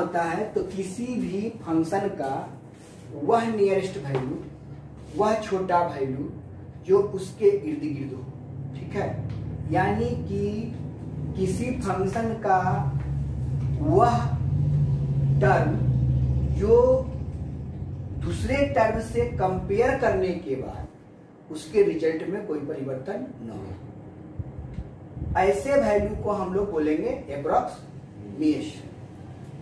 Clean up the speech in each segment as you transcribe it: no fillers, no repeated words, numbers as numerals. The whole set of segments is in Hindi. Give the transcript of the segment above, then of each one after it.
होता है, तो किसी भी फंक्शन का वह नियरेस्ट वैल्यू, वह छोटा वैल्यू जो उसके इर्द गिर्द हो, ठीक है। यानी कि किसी फंक्शन का वह टर्म जो दूसरे टर्म से कंपेयर करने के बाद उसके रिजल्ट में कोई परिवर्तन न हो, ऐसे वैल्यू को हम लोग बोलेंगे एप्रोक्सीमेशन।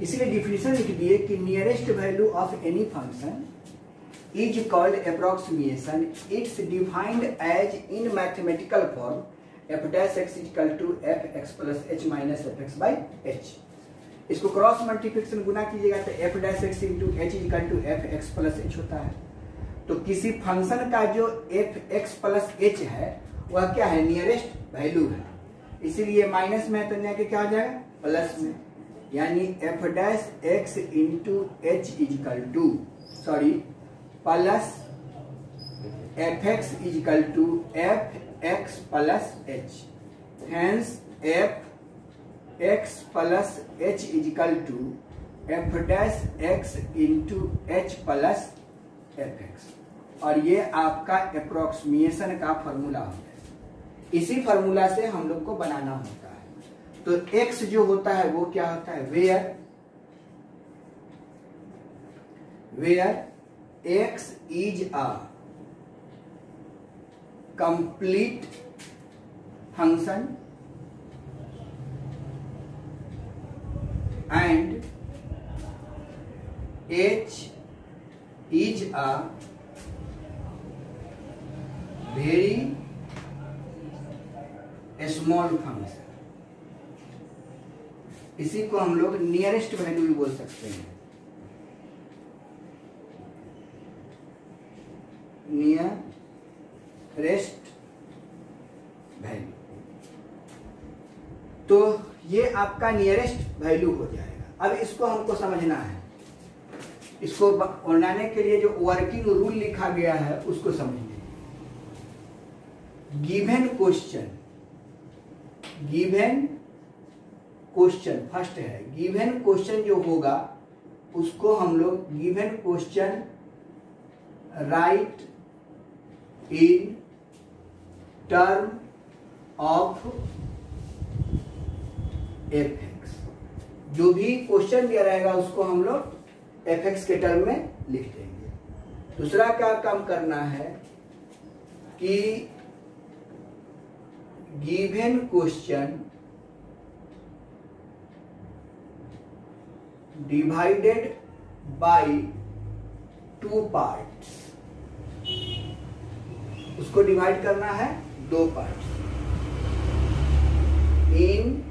इसलिए डिफिनेशन लिख दिए कि nearest value of any function is called approximation. It's defined as in mathematical form f dash x is equal to fx plus h minus fx by h. इसको क्रॉस मल्टीप्लिकेशन गुना कीजिएगा तो f dash x into h is equal to fx plus h होता है। तो किसी फंक्शन का जो fx plus h है वह क्या है, नियरेस्ट वैल्यू है, इसीलिए माइनस में तो क्या हो जाएगा, प्लस में, यानी f dash x into h is equal to plus fx is equal to fx plus h, hence fx plus h is equal to f dash x into h plus fx, और ये आपका अप्रोक्सीमेशन का फॉर्मूला होता है। इसी फॉर्मूला से हम लोग को बनाना होता है। तो x जो होता है वो क्या होता है, where x is a complete function and h is a very small function। इसी को हम लोग नियरेस्ट वैल्यू भी बोल सकते हैं, नियरेस्ट वैल्यू। तो ये आपका नियरेस्ट वैल्यू हो जाएगा। अब इसको हमको समझना है, इसको बनाने के लिए जो वर्किंग रूल लिखा गया है उसको समझिए। गिवन क्वेश्चन फर्स्ट है, गिवन क्वेश्चन जो होगा उसको हम लोग given question right in term of fx। जो भी क्वेश्चन दिया रहेगा उसको हम लोग fx के टर्म में लिख देंगे। दूसरा क्या काम करना है कि given question divided by 2 parts, उसको डिवाइड करना है 2 parts in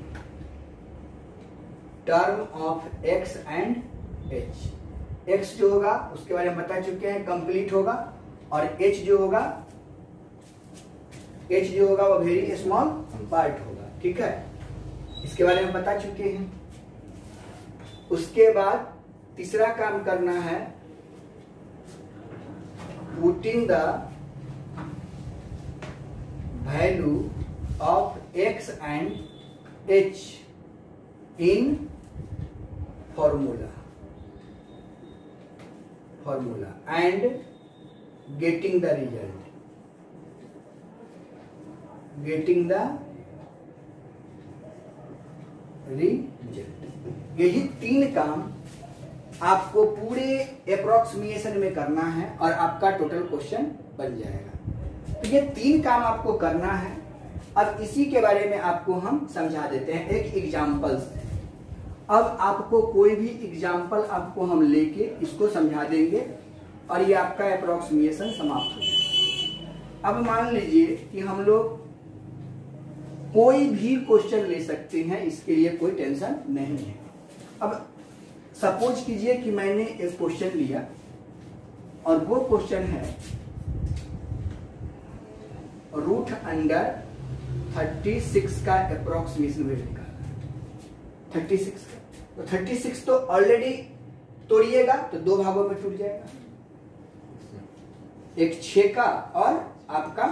term of x and h। x जो होगा उसके बारे में बता चुके हैं, कंप्लीट होगा, और h जो होगा वो वेरी स्मॉल पार्ट होगा, ठीक है, इसके बारे में बता चुके हैं। उसके बाद तीसरा काम करना है putting the value of x and h in formula and getting the result. यही 3 काम आपको पूरे अप्रोक्सीमेशन में करना है और आपका टोटल क्वेश्चन बन जाएगा। तो ये 3 काम आपको करना है। अब इसी के बारे में आपको हम समझा देते हैं एक एग्जाम्पल से। अब आपको कोई भी एग्जाम्पल आपको हम लेके इसको समझा देंगे और ये आपका अप्रोक्सीमेशन समाप्त हो जाएगा। अब मान लीजिए कि हम लोग कोई भी क्वेश्चन ले सकते हैं, इसके लिए कोई टेंशन नहीं है। अब सपोज कीजिए कि मैंने एक क्वेश्चन लिया और वो क्वेश्चन है रूट अंडर 36 का अप्रोक्सीमेशन वैल्यू निकालना। 36 का तो 36 तो ऑलरेडी तोड़िएगा तो 2 भागों में टूट जाएगा, एक 6 का और आपका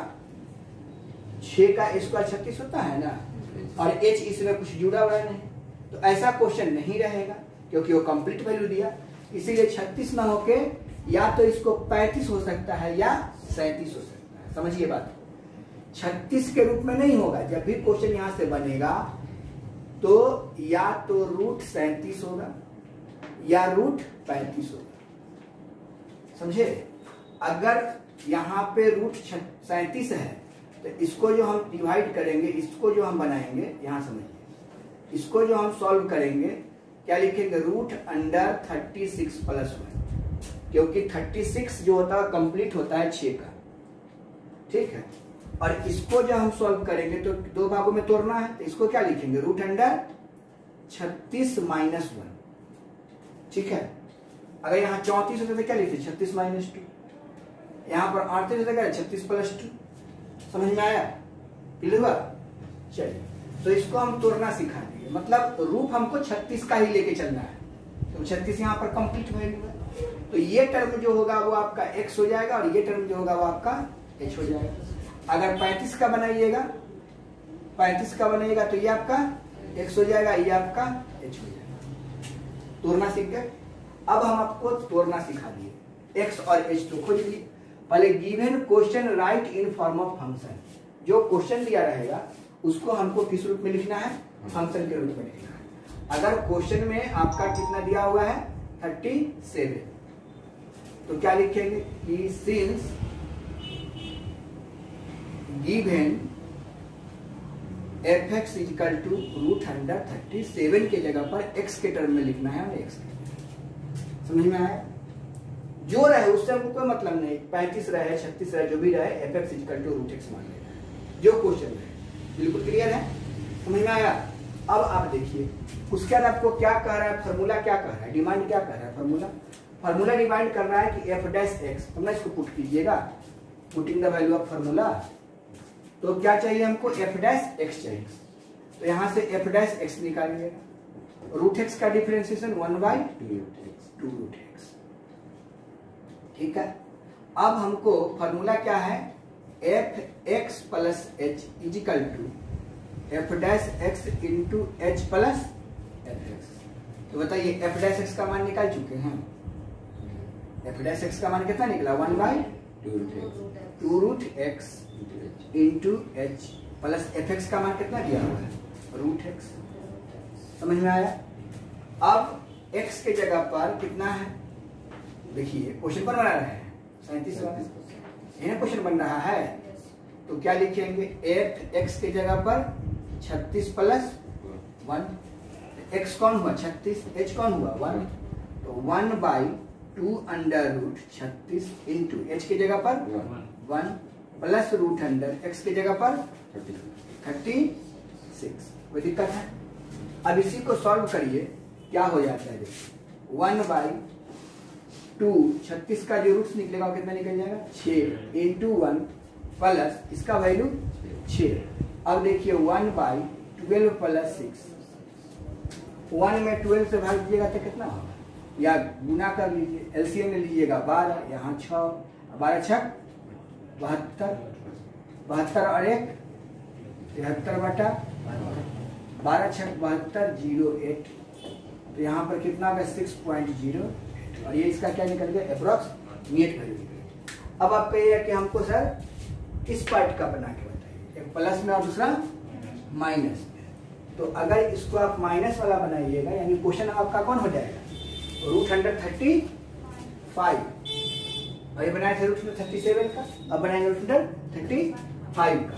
6 का स्क्वायर 36 होता है ना, और h इसमें कुछ जुड़ा हुआ नहीं, तो ऐसा क्वेश्चन नहीं रहेगा। क्योंकि वो कंप्लीट वैल्यू दिया, इसीलिए 36 ना होके या तो इसको 35 हो सकता है या 37 हो सकता है। समझिए बात, 36 के रूप में नहीं होगा। जब भी क्वेश्चन यहां से बनेगा तो या तो रूट 37 होगा या रूट 35 होगा, समझे। अगर यहाँ पे रूट 37 है तो इसको जो हम डिवाइड करेंगे, इसको जो हम बनाएंगे, यहाँ समझिए, इसको जो हम सॉल्व करेंगे क्या लिखेंगे, रूट अंडर 36 प्लस 1, क्योंकि 36 जो होता है कंप्लीट होता है 6 का, ठीक है। और इसको जो हम सॉल्व करेंगे तो दो भागों में तोड़ना है, तो इसको क्या लिखेंगे, रूट अंडर 36 माइनस 1, ठीक है। अगर यहाँ 34 होता तो क्या लिखते, 36 माइनस 2, यहाँ पर 38 होता क्या 36 प्लस 2। समझ में आया, क्लियर हुआ। चलिए, तो इसको हम तोड़ना सिखा दिए, मतलब रूप हमको 36 का ही लेके चलना है, तो 36 यहाँ पर कंप्लीट वैल्यू है, तो ये टर्म जो होगा वो आपका x हो जाएगा और ये टर्म जो होगा वो आपका h हो जाएगा। अगर 35 का बनाइएगा, 35 का बनेगा तो ये आपका x हो जाएगा, ये आपका h हो जाएगा। तोड़ना सीख गए। अब हम आपको तोड़ना सिखा दिए, x और h तो खोज लिए। पहले given question right in form of function, जो क्वेश्चन दिया रहेगा उसको हमको किस रूप में लिखना है, फंक्शन के रूप में लिखना है। अगर क्वेश्चन में आपका कितना दिया हुआ है 37, तो क्या लिखेंगे कि since given fx equal to root under 37 के जगह पर x के टर्म में लिखना है, हमें x। समझ में आया। जो रहे उससे हमको कोई मतलब नहीं, 35 रहे 36 रहे जो भी रहे, fx equal to root x मान लेना है, जो क्वेश्चन रहे। बिल्कुल क्लियर है, समझ में आया। अब आप देखिए उसके बाद आपको क्या कह रहा है, फार्मूला क्या कह रहा है, डिमांड क्या कह रहा है, फार्मूला डिमांड कर रहा है कि f डैश x, तुमने इसको पुट कीजिएगा, putting the value of formula. तो क्या चाहिए हमको, f डैश x चाहिए, तो यहां से f डैश x निकालिएगा। रूट x का डिफरेंशिएशन 1/2 रूट x, ठीक है। अब हमको फार्मूला क्या है, f(x plus h is equal to f dash x into h plus fx। तो बताइए f डैश x का मान निकाल चुके हैं, f डैश x का मान कितना निकला, 1/2 root x into h plus fx का मान कितना दिया हुआ है, रूट x। समझ में आया। अब x के जगह पर कितना है, देखिए क्वेश्चन पर बना रहे हैं 37 वाला, यह क्वेश्चन बन रहा है, तो क्या लिखेंगे, f x के जगह पर 36 प्लस 1, x कौन हुआ 36, h कौन हुआ 1, तो 1/2 अंडर रूट 36 इंटू h की जगह पर 1 प्लस रूट अंडर x की जगह पर 36। कोई दिक्कत है। अब इसी को सॉल्व करिए, क्या हो जाता है, 1/2 36 का जो रूट्स निकलेगा वो कितना निकल जाएगा, 6 इंटू 1 प्लस इसका वैल्यू 6। अब देखिए 1/12 प्लस 6, 1 में 12 से भाग दीजिएगा तो कितना होगा, या गुना कर लीजिए, एलसीएम में लीजिएगा 12, यहाँ 6, 12 छक 72, 72 और 1 73 बटा 12 छक 72 08, तो यहाँ पर कितना होगा 6.0, और ये इसका क्या निकल गया, अप्रोक्सीमेट वैल्यू निकल गया। अब आप कहिए कि हमको सर इस पार्ट का बना के बताइए, एक प्लस में और दूसरा माइनस में। तो अगर इसको आप माइनस वाला बनाइएगा, यानी क्वेश्चन आपका कौन हो जाएगा, रूट अंडर 35, और ये बनाए थे रूट अंडर 37 का, अब बनाएंगे रूट अंडर 35 का।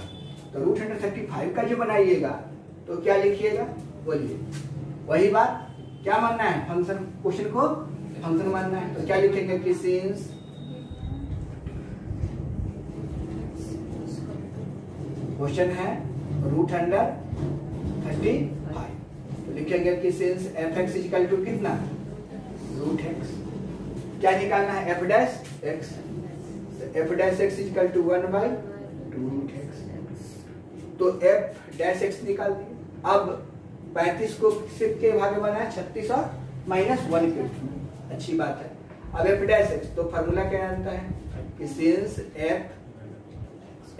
तो रूट अंडर 35 का जो बनाइएगा तो क्या लिखिएगा, बोलिए, वही बात, क्या मानना है, फंक्शन, क्वेश्चन को फंक्शन मानना है। तो क्या लिखेंगे कि सिंस क्वेश्चन है रूट अंडर 35, तो लिखेंगे कि सिंस f(x) इक्वल टू कितना, रूट x। क्या निकालना है, f dash x, f dash x equal to 1/2 root x, तो f डैश x निकाल दिए। अब 35 को सिर्फ के भागे बनाया 36 और -1 के रूप में, अच्छी बात है। अब f डैश x, तो फार्मूला क्या आता है कि since f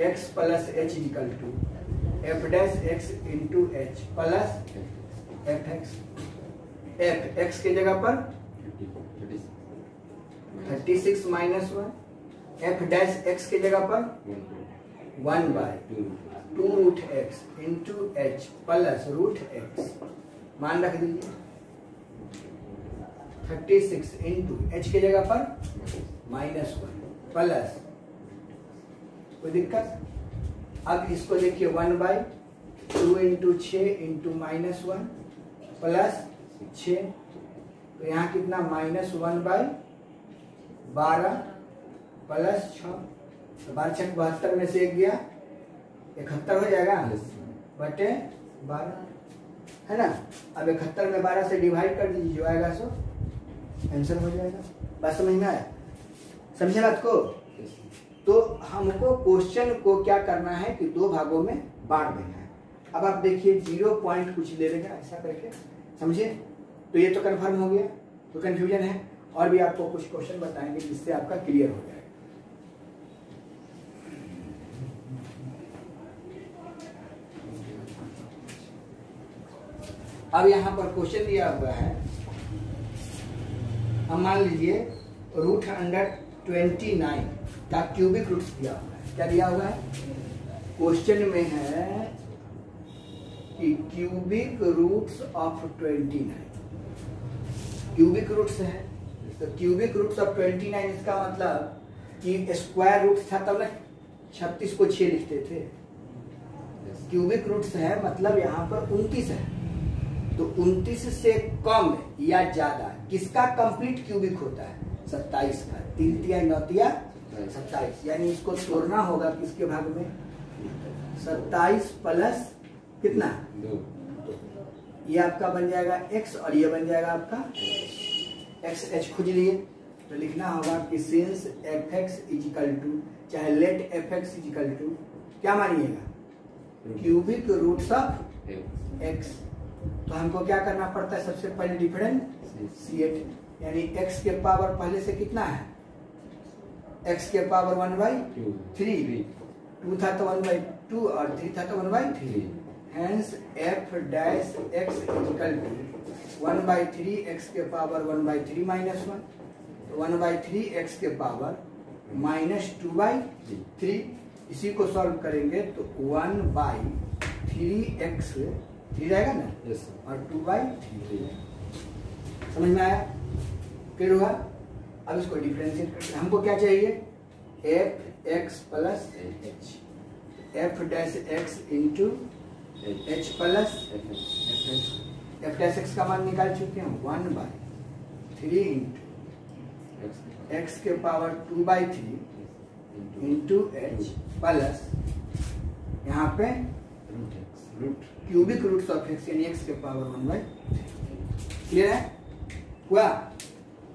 x plus h equal to f dash x into h plus f x। F x की जगह पर 36 माइनस 1, एफ डैश एक्स की जगह पर 1/2 root x into h plus root x, मान रख दीजिए 36 इंटू एच की जगह पर -1 प्लस, कोई दिक्कत? अब इसको देखिए 1/2 इंटू 6 इंटू -1 प्लस 6, तो यहाँ कितना -1/12 प्लस 6, तो 12 6 72 में से एक गया 71 हो जाएगा बटे 12, है ना। अब 71 में 12 से डिवाइड कर दीजिए, जो आएगा सो आंसर हो जाएगा। बात समझ में आया? समझे बात को? तो हमको क्वेश्चन को क्या करना है कि दो भागों में बांट देना है। अब आप देखिए 0 पॉइंट कुछ ले लेगा ऐसा करके, समझे? तो ये तो कंफर्म हो गया, तो कंफ्यूजन है। और भी आपको कुछ क्वेश्चन बताएंगे जिससे आपका क्लियर हो जाएगा। अब यहाँ पर क्वेश्चन दिया हुआ है, अब मान लीजिए √129 का क्यूबिक रूट्स दिया हुआ है। क्या दिया हुआ है? क्वेश्चन में है कि cubic roots of 29, cubic roots है, तो क्यूबिक रूट्स ऑफ 29 इसका मतलब कि स्क्वायर रूट्स था तब ना 36 को 6 लिखते थे। क्यूबिक रूट्स है मतलब यहाँ पर 29 है, तो 29 से कम या ज्यादा किसका कंप्लीट क्यूबिक होता है? 27 का। 3 तिया 9 तिया 27, यानी इसको तोड़ना होगा किसके भाग में? 27 प्लस कितना? 2। ये आपका बन जाएगा x और ये बन जाएगा आपका x। h खोज लिए तो लिखना होगा कि सिंस fx इजिकल टू, चाहे लेट fx इजिकल टू क्या मानिएगा? Cubic roots of x। तो हमको क्या करना पड़ता है? सबसे पहले डिफरेंशिएट, यानी x के पावर पहले से कितना है? x के पावर 1/3, 2 था तो 1/2 और 3 था तो 1/3। Hence f dash x equal to 1/3 x के पावर 1/3 माइनस 1, तो 1/3 x के पावर -2/3। इसी को सॉल्व करेंगे तो 1/3 x 3 रहेगा ना, yes, और 2/3। समझ में आया? क्लियर हुआ? अब इसको डिफरेंशिएट करते हैं। हमको क्या चाहिए? f x plus h, f dash x into h plus f dash x का मान निकाल चुके हैं 1/3 इंटू x के पावर 2/3 इंटू h प्लस यहाँ पे क्यूबिक रूट्स ऑफ x यानी x के पावर 1/3। क्लियर है? हुआ?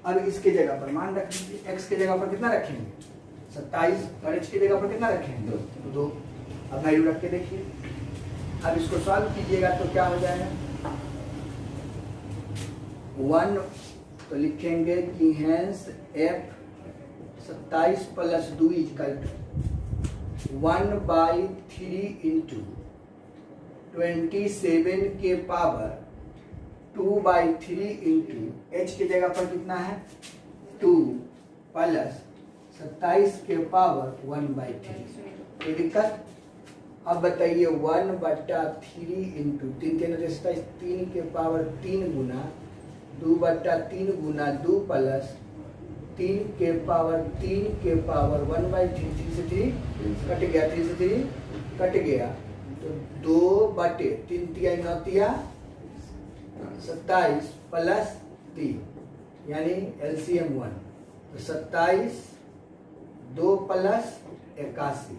अब इसके जगह पर मान रख दीजिए, x के जगह पर कितना रखेंगे? 27 और h की जगह पर कितना रखेंगे? 2। अब वैल्यू रख के देखिए। अब इसको सॉल्व कीजिएगा तो क्या हो जाएगा? 1 तो लिखेंगे कि hence f 27 plus 2 equal to 1/3 into 27 के पावर 2/3 इंटू h की जगह पर कितना है? 2 प्लस 27 के पावर 1/3। कोई दिक्कत? अब बताइए 1/3 इंटू 3 के 27, 3 के पावर 3 गुना 2/3 गुना 2 प्लस 3 के पावर 3 के पावर 1/3, 3 से 3 कट गया, 3 से 3 कट गया, तो 2/3 तिया 9 तिया 27 प्लस 3 यानी LCM 1, तो 27 2 प्लस 81,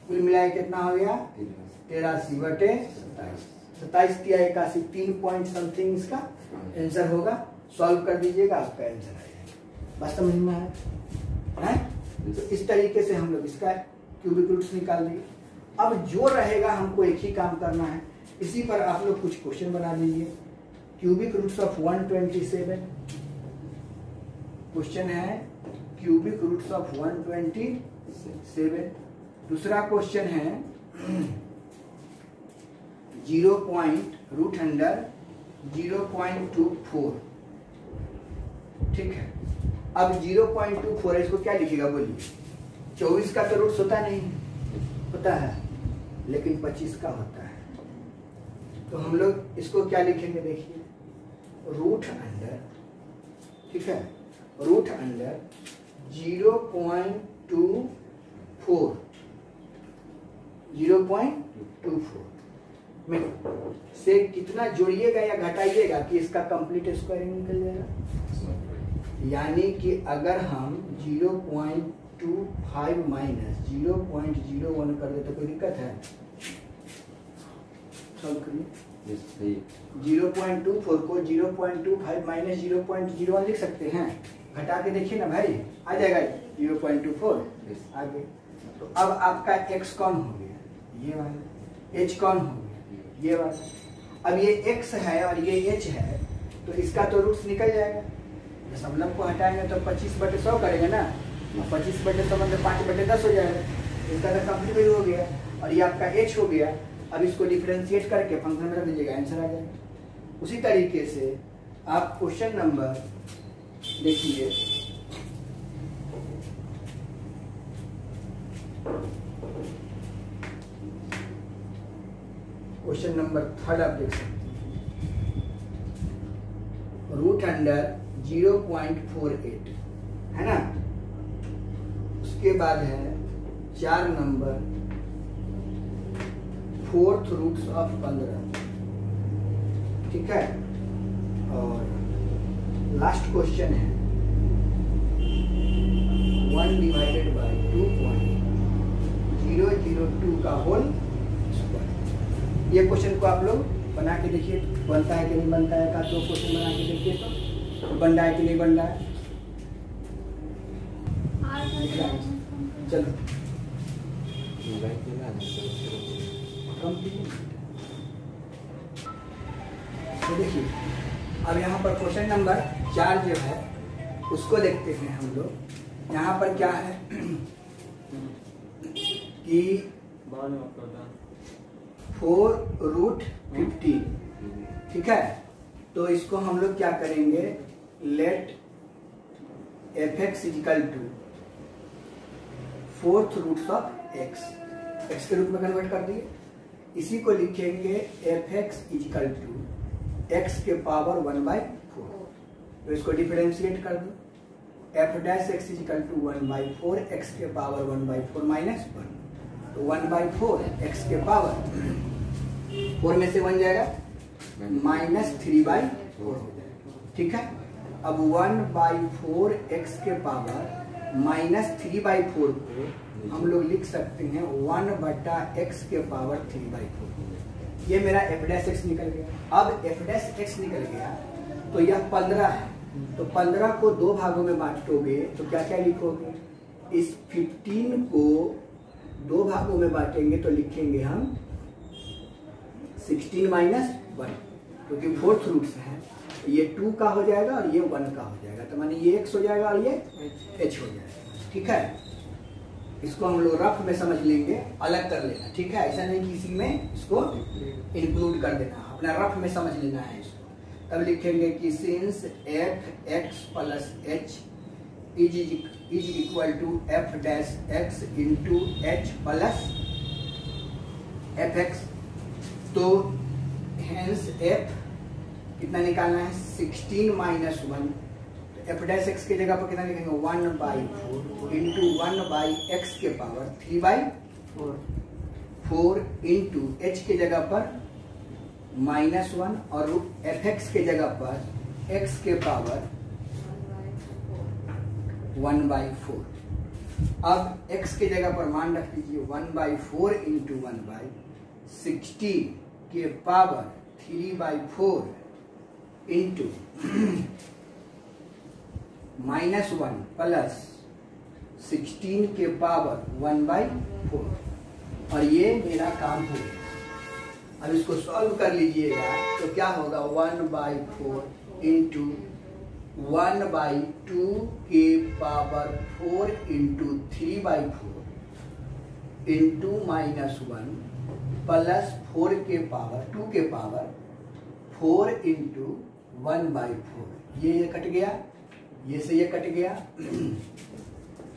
कुल मिलाए कितना हो गया? 83/27। 27 तिया 81, 3 पॉइंट समथिंग इसका आंसर होगा। सॉल्व कर दीजिएगा, आपका आंसर आ जाएगा। बस समझ में आया है? तो इस तरीके से हम लोग इसका क्यूबिक रूट्स निकाल दिए। अब जो रहेगा हमको एक ही काम करना है, इसी पर आप लोग कुछ क्वेश्चन बना लीजिए। क्यूबिक रूट्स ऑफ 127, क्वेश्चन है क्यूबिक रूट्स ऑफ 127। दूसरा क्वेश्चन है 0.√129 0.24, ठीक है। अब 0.24 है, इसको क्या लिखेगा बोलिए? 24 का तो रूट्स होता नहीं, होता है, लेकिन 25 का होता है। तो हम लोग इसको क्या लिखेंगे? देखिए, रूट अंडर, ठीक है, रूट अंडर 0.24 में से कितना जोड़िएगा या घटाइएगा कि इसका कंप्लीट स्क्वायरिंग निकल जाएगा। यानी कि अगर हम 0.25 माइनस 0.01 कर दे तो कोई दिक्कत है? सॉल्व करिए। 0.24 को 0.25 माइनस 0.01 लिख सकते हैं। घटा के देखिए ना भाई, आ जाएगा 0.24 आगे। तो अब आपका x कौन हो गया? ये वाला। h कौन हो गया? ये वाला। अब ये x है और ये h है, तो इसका तो रूट्स निकल जाएगा। दशमलव को हटाएंगे तो 25/100 करेंगे ना, 25/100 मतलब 5/10 हो जाएगा। इसका तो कंप्लीट हो गया और ये आपका h हो गया। अब इसको डिफरेंशिएट करके फंक्शन में रख दीजिएगा, आंसर आ जाएगा। उसी तरीके से आप क्वेश्चन नंबर देखिए, क्वेश्चन नंबर 3 आप देख सकते हैं। रूट अंडर 0.48 है ना, उसके बाद है 4 नंबर 4th रूट्स ऑफ 15, ठीक है। और लास्ट क्वेश्चन है 1/2.002 का होल स्क्वायर। ये क्वेश्चन को आप लोग बना के देखिए, बनता है कि नहीं बनता है। का तो क्वेश्चन बना के देखिए तो बन रहा है कि नहीं बन रहा है। चलो तो देखिए, अब यहाँ पर क्वेश्चन नंबर 4 जो है उसको देखते हैं हम लोग। यहाँ पर क्या है कि 4√15, ठीक है। तो इसको हम लोग क्या करेंगे? Let f(x) equal to 4th roots of x के रूप में कन्वर्ट कर दिए। इसी को लिखेंगे f(x) इक्वल टू x के पावर 1/4। तो इसको डिफरेंशिएट कर दो। f'(x) इक्वल टू 1/4 x के पावर 1/4 माइनस 1। तो 1/4 x के पावर 4 में से 1 जाएगा माइनस 3/4 हो जाएगा, ठीक है। अब 1/4 x के पावर माइनस 3/4 को हम लोग लिख सकते हैं 1/x के पावर 3/4। ये मेरा f'(x) निकल गया। अब f'(x) निकल गया तो यह 15 है। तो 15 को 2 भागों में बांटोगे तो क्या क्या लिखोगे? इस 15 को 2 भागों में बांटेंगे तो लिखेंगे हम 16 माइनस 1, क्योंकि 4th रूट्स है। ये 2 का हो जाएगा और ये 1 का हो जाएगा, तो माने ये x हो जाएगा और ये h हो जाएगा, ठीक है। इसको हम लोग रफ में समझ लेंगे, अलग कर लेना, ठीक है। ऐसा नहीं कि इसी में इसको इंक्लूड कर देना, अपना रफ में समझ लेना है इसको। तब लिखेंगे कि since f(x) plus h is equal to f'(x) into h plus f(x), तो हेंस f कितना निकालना है? 16 माइनस 1। f'(x) की जगह पर कितना लिखेंगे? 1/4 इंटू 1/x के पावर 3/4 इंटू h की जगह पर -1 और f(x) के जगह पर x के पावर 1/4। अब x की जगह पर मान रख दीजिए 1/4 इंटू 1/16 के पावर 3/4 इंटू -1 प्लस 16 के पावर 1/4। और ये मेरा काम हो गया। अब इसको सॉल्व कर लीजिएगा तो क्या होगा? 1/4 इंटू 1/2 के पावर 4 इंटू 3/4 इंटू -1 प्लस 4 के पावर 2 के पावर 4 इंटू 1/4, ये कट गया, ये से ये कट गया।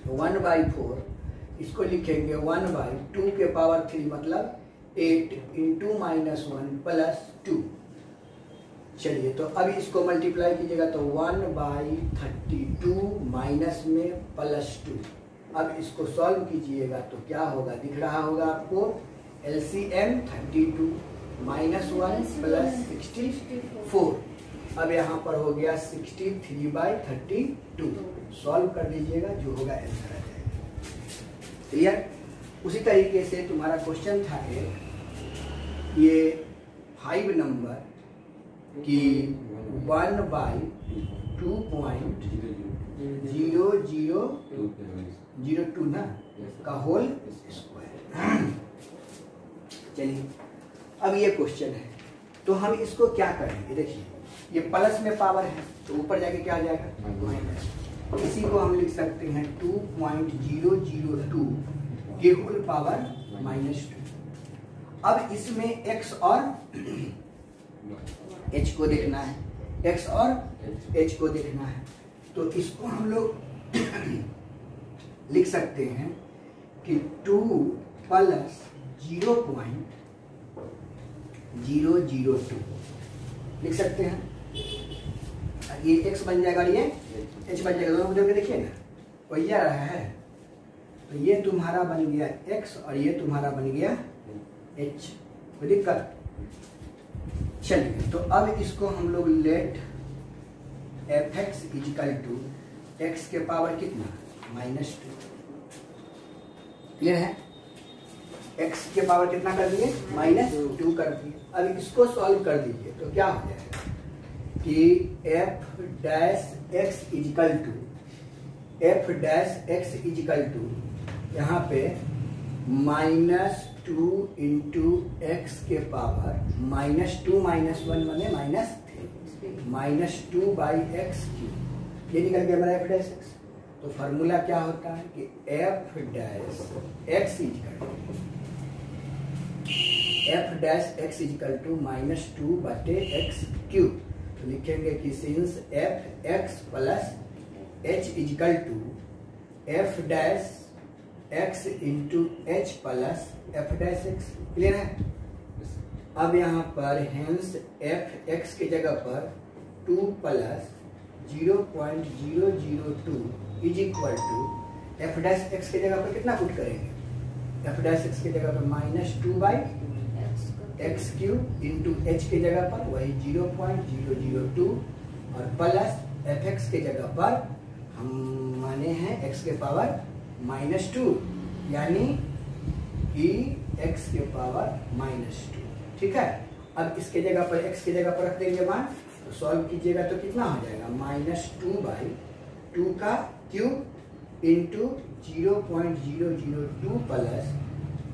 1/4 इसको लिखेंगे 1/2 के पावर 3 मतलब 8 इंटू -1 प्लस 2। चलिए तो अब इसको मल्टीप्लाई कीजिएगा तो 1/32 माइनस में +2। अब इसको सॉल्व कीजिएगा तो क्या होगा, दिख रहा होगा आपको, LCM 32 -1 + 64। अब यहाँ पर हो गया 63/32। सॉल्व कर दीजिएगा, जो होगा आंसर आ जाएगा। क्लियर। उसी तरीके से तुम्हारा क्वेश्चन था ये 5 नंबर कि 1/2.0002 ना का होल स्क्वायर। चलिए अब ये क्वेश्चन है तो हम इसको क्या करेंगे, देखिए ये प्लस में पावर है तो ऊपर जाके क्या आ जाएगा माइनस। इसी को हम लिख सकते हैं 2.002 के होल पावर -2। अब इसमें x और h को देखना है, x और h को देखना है, तो इसको हम लोग लिख सकते हैं कि 2 + 0.002 लिख सकते हैं। ये x बन जाएगा और ये h बन जाएगा, दोनों को देखिए ना वही आ रहा है। तो ये तुम्हारा बन गया x और ये तुम्हारा बन गया h, कोई दिक्कत। चलिए तो अब इसको हम लोग लेट fx = x के पावर कितना -2। क्लियर है, x के पावर कितना कर दिए -2 कर दिए। अब इसको सॉल्व कर दीजिए तो क्या हो जाएगा कि f' = यहाँ पे -2 इंटू x के पावर -2 - 1 बने -3 -2/x क्यूब, ये निकल गया हमारा f'(x). तो फार्मूला क्या होता है कि f' = -2/x क्यूब। तो लिखेंगे कि since fx + h = f' into h plus f'(x). Clear है। अब यहाँ पर हेंस fx की जगह पर 2 + 0.002 = f'(x) की जगह पर कितना पुट करेंगे, f'(x) की जगह पर -2/x क्यूब इंटू h की जगह पर वही 0.002 और प्लस fx की जगह पर हम माने हैं x के पावर -2, यानी कि x के पावर -2। ठीक है। अब इसके जगह पर x की जगह पर रख देंगे मान, तो सॉल्व कीजिएगा तो कितना हो जाएगा -2/2 का क्यूब इंटू 0.002 प्लस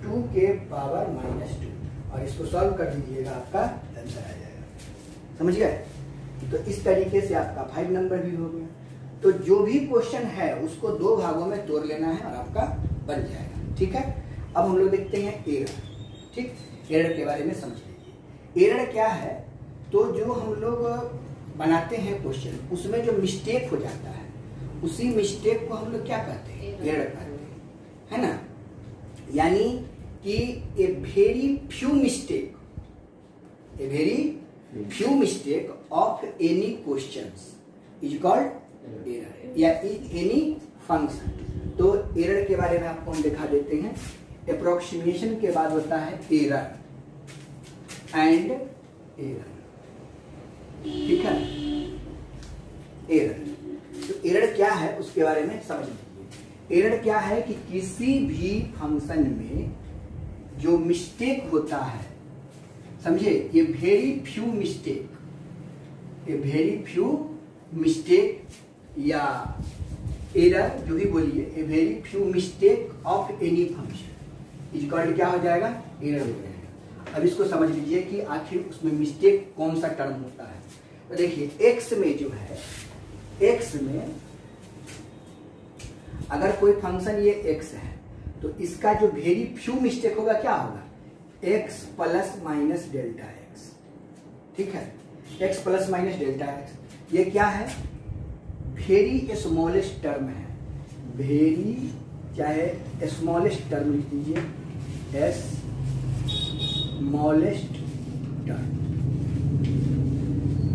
2 के पावर -2 और इसको सॉल्व कर दीजिएगा, आपका आंसर आ जाएगा। समझ गए। तो इस तरीके से आपका 5 नंबर भी हो गया। तो जो भी क्वेश्चन है उसको 2 भागों में तोड़ लेना है और आपका बन जाएगा। ठीक है। अब हम लोग देखते हैं एरर। ठीक, एरर के बारे में समझ लीजिए। एरर क्या है, तो जो हम लोग बनाते हैं क्वेश्चन उसमें जो मिस्टेक हो जाता है उसी मिस्टेक को हम लोग क्या कहते हैं, एरर कहते हैं, है ना। यानी कि a very few mistake of any questions is called error या एनी फंक्शन। तो एरर के बारे में आपको हम दिखा देते हैं। अप्रोक्सीमेशन के बाद होता है एरर एंड एरर। ठीक है। एरर, तो एरर क्या है उसके बारे में समझ लीजिए। एरर क्या है कि किसी भी फंक्शन में जो मिस्टेक होता है, समझे, ये वेरी फ्यू मिस्टेक या एरर जो भी बोलिए, a very few mistake of any function is called क्या हो जाएगा, एरर हो जाएगा। अब इसको समझ लीजिए कि आखिर उसमें मिस्टेक कौन सा टर्म होता है। तो देखिए एक्स में जो है, एक्स में अगर कोई फंक्शन ये एक्स है तो इसका जो वेरी फ्यू मिस्टेक होगा क्या होगा, एक्स ± डेल्टा एक्स। ठीक है। X plus minus delta x. ये क्या है? वेरी स्मॉलेस्ट टर्म है, वेरी चाहे स्मॉलेस्ट टर्म लिख दीजिए, एस स्मॉलेस्ट टर्म,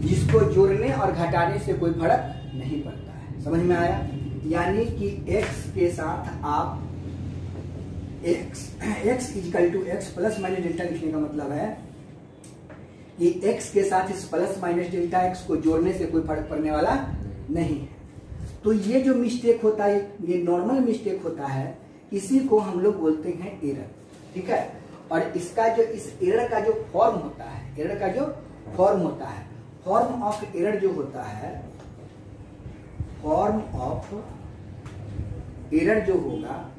जिसको जोड़ने और घटाने से कोई फर्क नहीं पड़ता है। समझ में आया? यानी कि x के साथ आप x equal to x plus minus delta लिखने का मतलब है कि x के साथ इस प्लस माइनस डेल्टा x को जोड़ने से कोई फर्क पड़ने वाला नहीं है। तो ये जो मिस्टेक होता है, ये नॉर्मल मिस्टेक होता है, इसी को हम लोग बोलते हैं एरर। ठीक है? और इसका जो इस एरर का जो फॉर्म होता है, एरर का जो फॉर्म होता है, फॉर्म ऑफ एरर जो होता है, फॉर्म ऑफ एरर जो होगा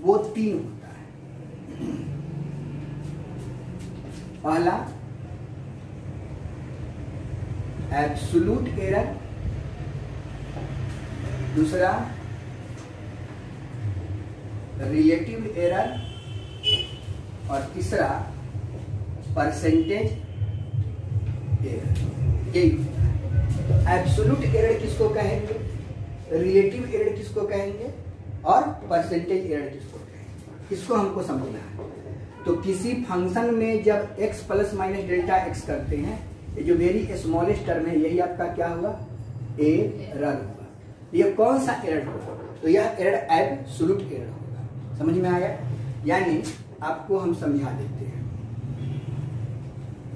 वो 3 होता है। पहला एब्सोल्यूट एरर, दूसरा रिलेटिव एरर, और तीसरा परसेंटेज एरर। यही होता है। एब्सोल्यूट एरर किसको कहेंगे, रिलेटिव एरर किसको कहेंगे, और परसेंटेज एरर किसको कहेंगे, इसको हमको समझना है। तो किसी फंक्शन में जब x plus minus delta x करते हैं, ये जो वेरी स्मॉलेस्ट टर्म है, यही आपका क्या हुआ? एरर होगा। ये कौन सा एरर होगा? तो यह एरर एब्सोल्यूट एरर होगा। समझ में आया? यानी आपको हम समझा देते हैं,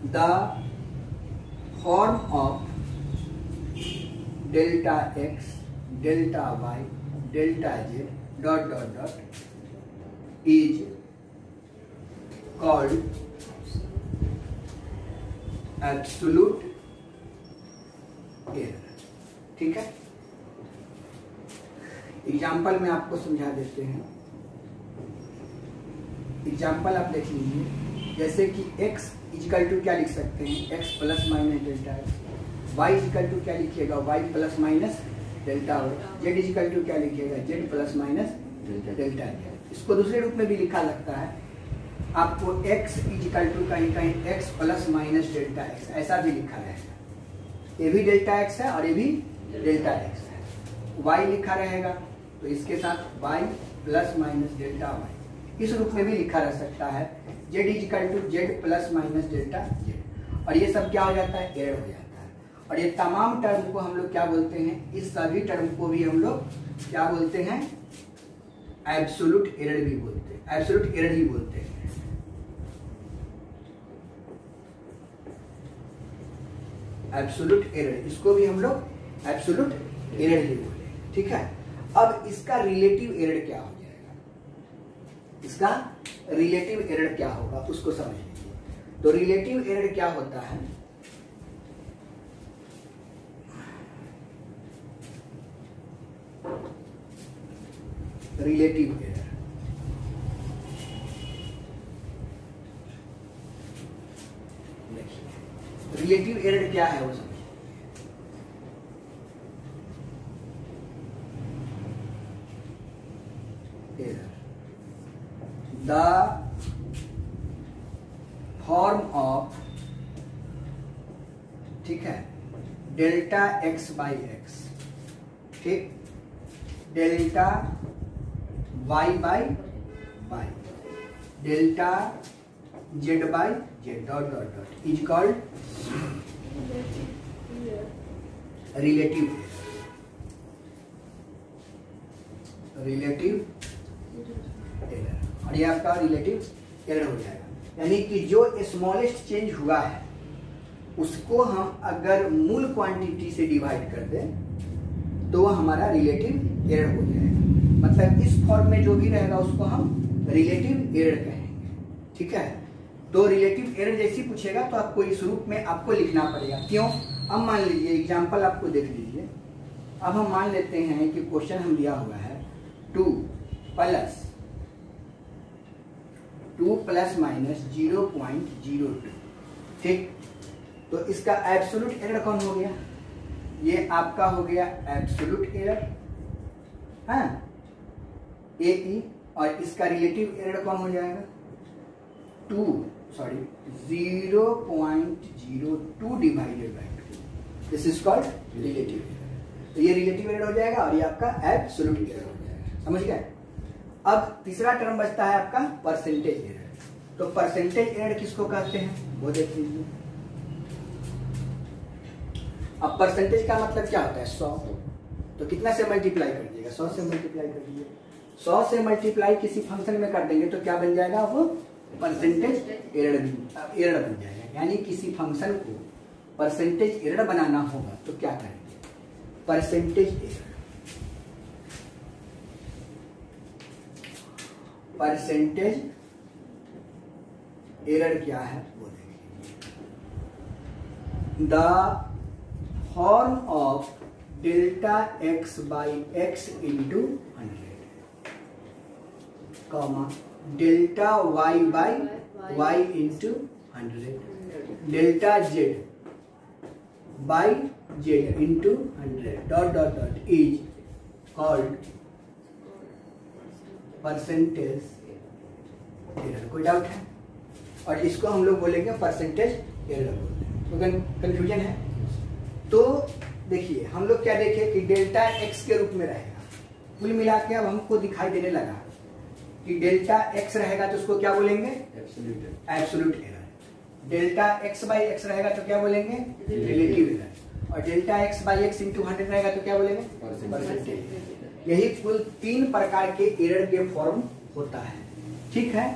the form of delta x, delta y, delta z dot dot dot is called absolute error. ठीक है? एग्जाम्पल में आपको समझा देते हैं। एग्जाम्पल आप देख लीजिए, जैसे कि x इक्वल टू क्या लिख सकते हैं, x plus minus delta x. y equal to क्या लिखिएगा, y plus minus delta y. z equal to क्या लिखिएगा, z plus minus delta z. इसको दूसरे रूप में भी लिखा लगता है, आपको x इक्वल टू कहीं कहीं x plus minus delta x ऐसा भी लिखा रहेगा। ये भी डेल्टा एक्स है और ये भी डेल्टा एक्स है। y लिखा रहेगा तो इसके साथ y plus minus delta y इस रूप में भी लिखा रह सकता है, z equal to z plus minus delta z. और ये सब क्या हो जाता है, एरर हो जाता है। और ये तमाम टर्म को हम लोग क्या बोलते हैं, इस सभी टर्म को भी हम लोग क्या बोलते हैं, एब्सोल्यूट एरर भी बोलते हैं, एब्सोल्यूट एरर ही बोलते हैं। एब्सोल्यूट एरर, इसको भी हम लोग एब्सोल्यूट एरर ही बोले। ठीक है? अब इसका रिलेटिव एरर क्या हो जाएगा, इसका रिलेटिव एरर क्या होगा उसको समझ लीजिए। तो रिलेटिव एरर क्या होता है, रिलेटिव एरर रिलेटिव एरर क्या है वो समझिए। द फॉर्म ऑफ, ठीक है, डेल्टा एक्स बाई एक्स, ठीक, delta y by y, delta z by z dot dot dot is called relative error. और ये आपका रिलेटिव एरर हो जाएगा। यानी कि जो स्मॉलेस्ट चेंज हुआ है उसको हम अगर मूल क्वांटिटी से डिवाइड कर दें तो वह हमारा रिलेटिव एरर हो जाएगा। मतलब इस फॉर्म में जो भी रहेगा उसको हम रिलेटिव एरर कहेंगे। ठीक है? तो रिलेटिव एरर जैसी पूछेगा तो आपको इस रूप में आपको लिखना पड़ेगा। क्यों? अब मान लीजिए एग्जाम्पल आपको देख लीजिए। अब हम मान लेते हैं कि क्वेश्चन हम दिया हुआ है 2 प्लस माइनस 0.02। ठीक? तो इसका एब्सोल्यूट एरर कौन हो गया, ये आपका हो गया एब्सोल्यूट एरर, हाँ, ए। और इसका रिलेटिव एरर कौन हो जाएगा, 0.02 divided by 2। This is called relative error. तो ये रिलेटिव एरर हो जाएगा और ये आपका एब्सोल्यूट एरर हो जाएगा। समझ गए? अब तीसरा टर्म बचता है आपका परसेंटेज एरर। तो परसेंटेज एरर किसको कहते हैं वो देख लीजिए। अब परसेंटेज का मतलब क्या होता है? 100। तो कितना से मल्टीप्लाई कर दीजिएगा? 100 से मल्टीप्लाई कर दीजिए। 100 से मल्टीप्लाई किसी फंक्शन में कर देंगे तो क्या बन जाएगा? वो परसेंटेज एरर बन जाएगा। यानी किसी फंक्शन को परसेंटेज एरर बनाना होगा तो क्या करेंगे? परसेंटेज एरर, परसेंटेज एरर क्या है वो देखिए। The form of delta x by x into 100 comma delta y by y into 100 delta z by z into 100 dot dot dot is called percentage error. कोई डाउट है? और इसको हम लोग बोलेंगे परसेंटेज एरर बोलते हैं। तो कंफ्यूजन है? तो देखिए हम लोग क्या देखे कि डेल्टा एक्स के रूप में रहेगा। कुल मिला के अब हमको दिखाई देने लगा कि डेल्टा एक्स रहेगा तो उसको क्या बोलेंगे? Absolute error. Delta x by x रहेगा तो क्या बोलेंगे? Relative error. और delta x by x into 100 रहेगा तो क्या बोलेंगे? परसेंटेज। यही कुल 3 प्रकार के एरर के फॉर्म होता है। ठीक है?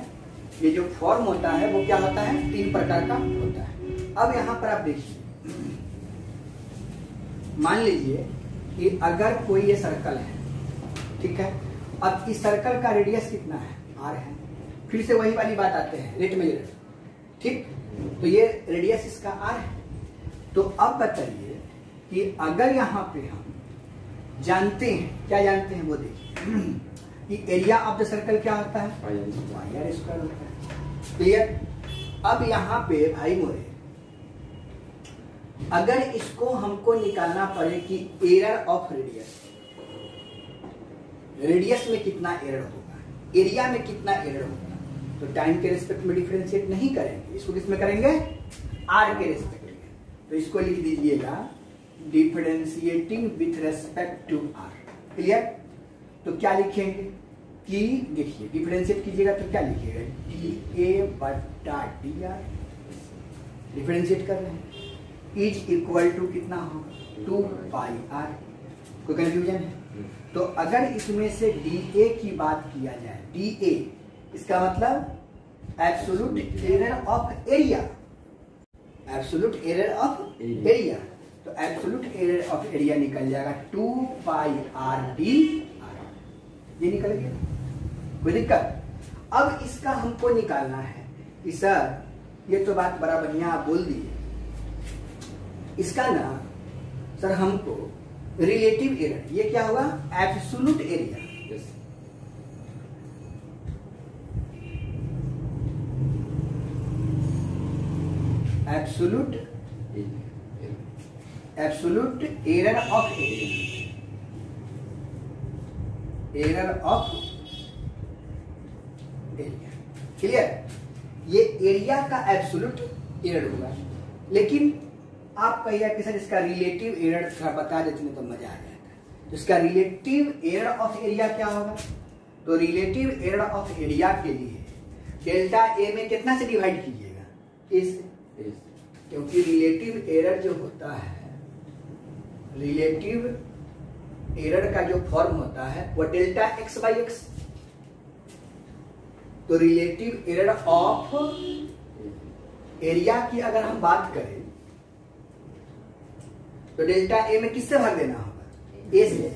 ये जो फॉर्म होता है वो क्या होता है? 3 प्रकार का होता है। अब यहां पर आप देखिए, मान लीजिए कि अगर कोई ये सर्कल है, ठीक है, अब इस सर्कल का रेडियस कितना है? r है। फिर से वही वाली बात आते हैं रेक्टेंगुलर, ठीक। तो ये रेडियस इसका r है। तो अब बताइए कि अगर यहाँ पे हम जानते हैं, क्या जानते हैं वो देखिए कि एरिया ऑफ द सर्कल क्या होता है? पाई आर स्क्वायर होता है। क्लियर? अब यहाँ पे भाई मोरे अगर इसको हमको निकालना पड़े कि एरर ऑफ रेडियस, रेडियस में कितना एरर होगा, एरिया में कितना एरर होगा, तो टाइम के रिस्पेक्ट में डिफरेंशिएट नहीं करेंगे, इसको किस में करेंगे? आर के रिस्पेक्ट में। तो इसको लिख दीजिएगा differentiating with respect to r. Clear? तो क्या लिखेंगे कि देखिए डिफरेंशिएट कीजिएगा तो क्या लिखिएगा? डी ए बटा डी आर। डिफरेंशिएट कर रहे हैं, इज इक्वल टू कितना होगा? 2 पाई आर। कोई कंफ्यूजन है? तो अगर इसमें से डी ए की बात किया जाए, डी ए इसका मतलब absolute error of area, absolute error of area. तो एब्सोल्यूट एरर ऑफ एरिया निकल जाएगा 2 पाई आर डी आर। ये निकल गया, कोई दिक्कत? अब इसका हमको निकालना है कि सर ये तो बात बड़ा बढ़िया आप बोल दिए, इसका ना सर हमको रिलेटिव एरर, ये क्या होगा? Absolute area. Absolute error of area, error of area. Clear? ये एरिया का एब्सोल्यूट एरर होगा। लेकिन आप कहिए कि सर इसका रिलेटिव एरर थोड़ा बता देते तो मजा आ जाता। तो इसका रिलेटिव एरर ऑफ एरिया क्या होगा? तो रिलेटिव एरर ऑफ एरिया के लिए डेल्टा ए में कितना से डिवाइड कीजिएगा? ए से। क्योंकि रिलेटिव एरर जो होता है, रिलेटिव एरर का जो फॉर्म होता है वो डेल्टा एक्स बाई एक्स। तो रिलेटिव एरर ऑफ एरिया की अगर हम बात करें तो डेल्टा ए में किससे भाग देना होगा? ए से।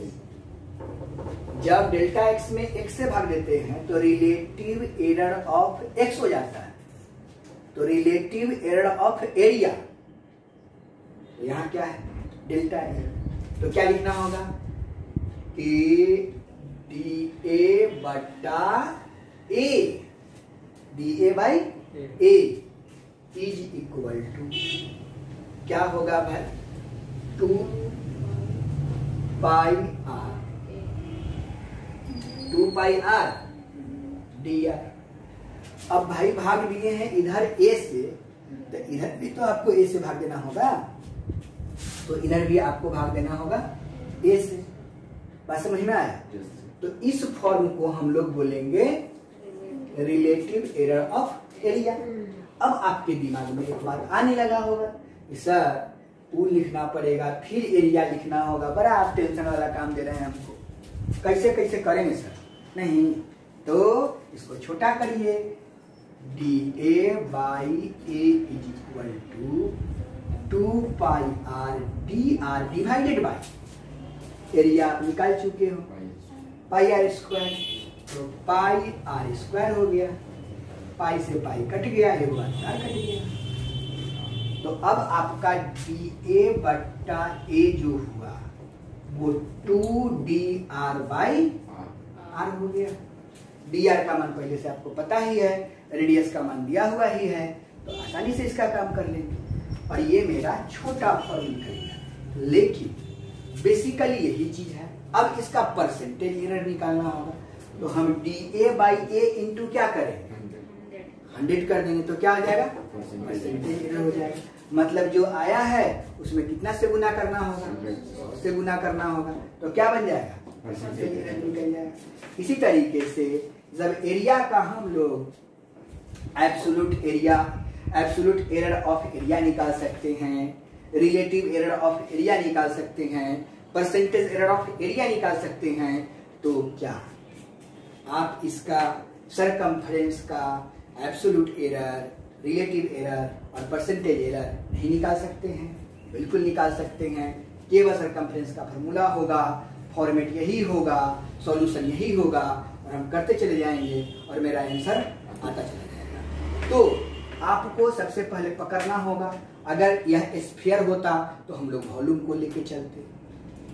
जब डेल्टा एक्स में एक्स से भाग देते हैं तो रिलेटिव एरर ऑफ एक्स हो जाता है। तो रिलेटिव एरर ऑफ एरिया, तो यहां क्या है? Delta A. तो क्या लिखना होगा कि डी ए बटा A, D A by A is equal to क्या होगा भाई? 2 pi r, 2 pi r d r. अब भाई भाग दिए हैं इधर ए से, तो इधर भी तो आपको ए से भाग देना होगा। तो इधर भी आपको भाग देना होगा ए से। बात समझ में आया? तो इस फॉर्म को हम लोग बोलेंगे रिलेटिव एरर ऑफ एरिया। अब आपके दिमाग में एक बात आने लगा होगा, सर टू लिखना पड़ेगा फिर एरिया लिखना होगा, बड़ा आप टेंशन वाला काम दे रहे हैं हमको, कैसे कैसे करेंगे सर? नहीं, तो इसको छोटा करिए, d A by A is equal to 2 pi r d r divided by area आप निकाल चुके हो पाई आर स्क्वायर, तो पाई आर स्क्वायर हो गया, पाई से पाई कट गया, एक बार चार कट गया। तो अब आपका डी ए बट्टा ए जो हुआ वो 2 डी आर बाई आर हो गया। डी आर का मान पहले से आपको पता ही है, रेडियस का मान दिया हुआ ही है, तो आसानी से इसका काम कर लेंगे। और ये मेरा छोटा फॉर्म निकलेगा, लेकिन बेसिकली यही चीज है। अब इसका परसेंटेज एरर निकालना होगा, तो हम D A by A into क्या करेंगे, 100 कर देंगे, तो क्या हो जाएगा, परसेंटेज एरर हो जाएगा। मतलब जो आया है उसमें कितना से गुना करना होगा, 100 से गुना करना होगा, तो क्या बन जाएगा, परसेंटेज एरर निकल जाएगा। इसी तरीके से जब एरिया का हम लोग एब्सोल्यूट एरर ऑफ एरिया निकाल सकते हैं, रिलेटिव एरर ऑफ एरिया निकाल सकते हैं, परसेंटेज एरर ऑफ एरिया निकाल सकते हैं, तो क्या आप इसका सरकमफ्रेंस का एब्सोल्यूट एरर, रिलेटिव एरर और परसेंटेज एरर नहीं निकाल सकते हैं? बिल्कुल निकाल सकते हैं। केवल सरकमफ्रेंस का फॉर्मूला होगा, फॉर्मेट यही होगा, सॉल्यूशन यही होगा, और हम करते चले जाएंगे और मेरा आंसर आता चला जाएगा। तो आपको सबसे पहले पकड़ना होगा, अगर यह स्फीयर होता तो हम लोग वॉल्यूम को लेके चलते,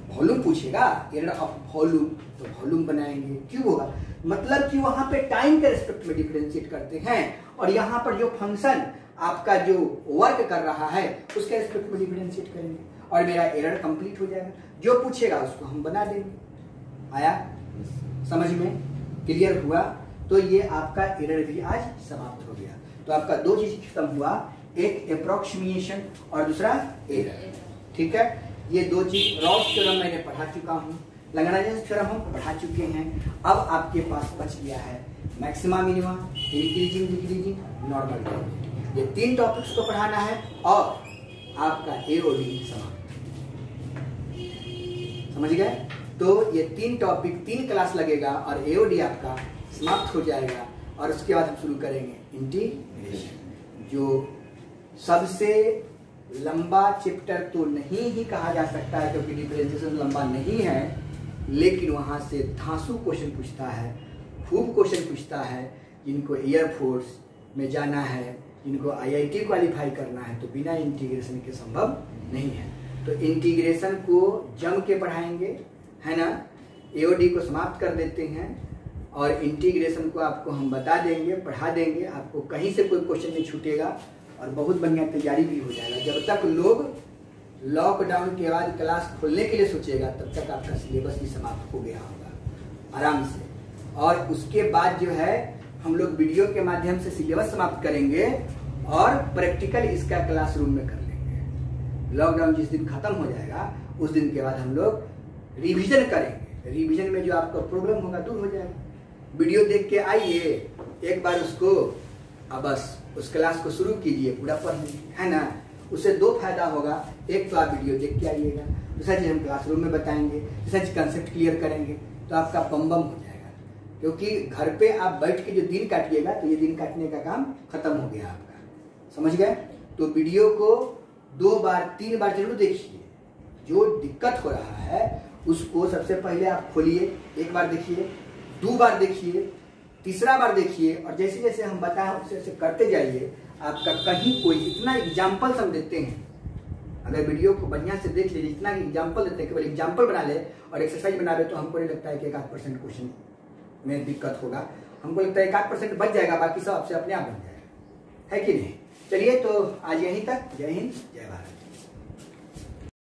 वॉल्यूम पूछेगा एरर ऑफ वॉल्यूम, तो वॉल्यूम बनाएंगे। क्यों होगा, मतलब कि वहां पे टाइम के रिस्पेक्ट में डिफरेंशिएट करते हैं, और यहाँ पर जो फंक्शन आपका जो वर्क कर रहा है उसके रिस्पेक्ट में डिफरेंशिएट करेंगे, और मेरा एरर कंप्लीट हो जाएगा। जो पूछेगा उसको हम बना देंगे। आया समझ में, क्लियर हुआ? तो ये आपका एरर भी आज समाप्त हो गया। तो आपका दो चीज खत्म हुआ, एक अप्रोक्सीमेशन और दूसरा एरर। ठीक है, ये दो चीज रॉस थ्योरम मैंने पढ़ा चुका हूँ, लैग्रेंज थ्योरम हम पढ़ा चुके हैं। अब आपके पास बच गया है maxima minima, increasing decreasing, normal. ये 3 टॉपिक्स को पढ़ाना है और आपका एओडी समाप्त। समझ गए? तो ये 3 टॉपिक 3 क्लास लगेगा और एओडी आपका समाप्त हो जाएगा, और उसके बाद हम शुरू करेंगे इंटीग्रेशन, जो सबसे लंबा चैप्टर तो नहीं ही कहा जा सकता है क्योंकि डिफरेंशिएशन लंबा नहीं है, लेकिन वहां से धांसू क्वेश्चन पूछता है, खूब क्वेश्चन पूछता है। जिनको एयरफोर्स में जाना है, जिनको आईआईटी क्वालिफाई करना है, तो बिना इंटीग्रेशन के संभव नहीं है। तो इंटीग्रेशन को जम के पढ़ाएंगे, है ना। एओडी को समाप्त कर देते हैं और इंटीग्रेशन को आपको हम बता देंगे, पढ़ा देंगे, आपको कहीं से कोई क्वेश्चन नहीं छूटेगा और बहुत बढ़िया तैयारी भी हो जाएगा। जब तक लोग लॉकडाउन के बाद क्लास खोलने के लिए सोचेगा, तब तक आपका सिलेबस भी समाप्त हो गया होगा आराम से। और उसके बाद जो है हम लोग वीडियो के माध्यम से सिलेबस समाप्त करेंगे और प्रैक्टिकल इसका क्लासरूम में कर लेंगे। लॉकडाउन जिस दिन खत्म हो जाएगा उस दिन के बाद हम लोग रिवीजन करेंगे। रिवीजन में जो आपका प्रॉब्लम होगा दूर हो जाएगा। वीडियो देख के आइए एक बार उसको, अब बस उस क्लास को शुरू कीजिए, पूरा पढ़िए, है ना। उससे 2 फायदा होगा, एक तो आप वीडियो देख के आइएगा, दूसरा चीज हम क्लासरूम में बताएंगे, दूसरा चीज कंसेप्ट क्लियर करेंगे, तो आपका बम बम हो जाएगा। क्योंकि घर पे आप बैठ के जो दिन काटिएगा तो ये दिन काटने का काम खत्म हो गया आपका। समझ गए? तो वीडियो को 2 बार 3 बार जरूर देखिए। जो दिक्कत हो रहा है उसको सबसे पहले आप खोलिए, 1 बार देखिए, 2 बार देखिए, तीसरा बार देखिए, और जैसे जैसे हम बताएं वैसे वैसे करते जाइए। आपका कहीं कोई इतना एग्जाम्पल हम देते हैं, अगर वीडियो को बढ़िया से देख लीजिए, इतना एग्जाम्पल देते हैं, केवल एग्जाम्पल बना ले और एक्सरसाइज बना ले, तो हमको नहीं लगता है कि 1-8% क्वेश्चन में दिक्कत होगा। हमको लगता है 1-8% बच जाएगा, बाकी सब आपसे अपने आप बन जाएगा, है कि नहीं। चलिए तो आज यहीं तक। जय हिंद, जय भारत।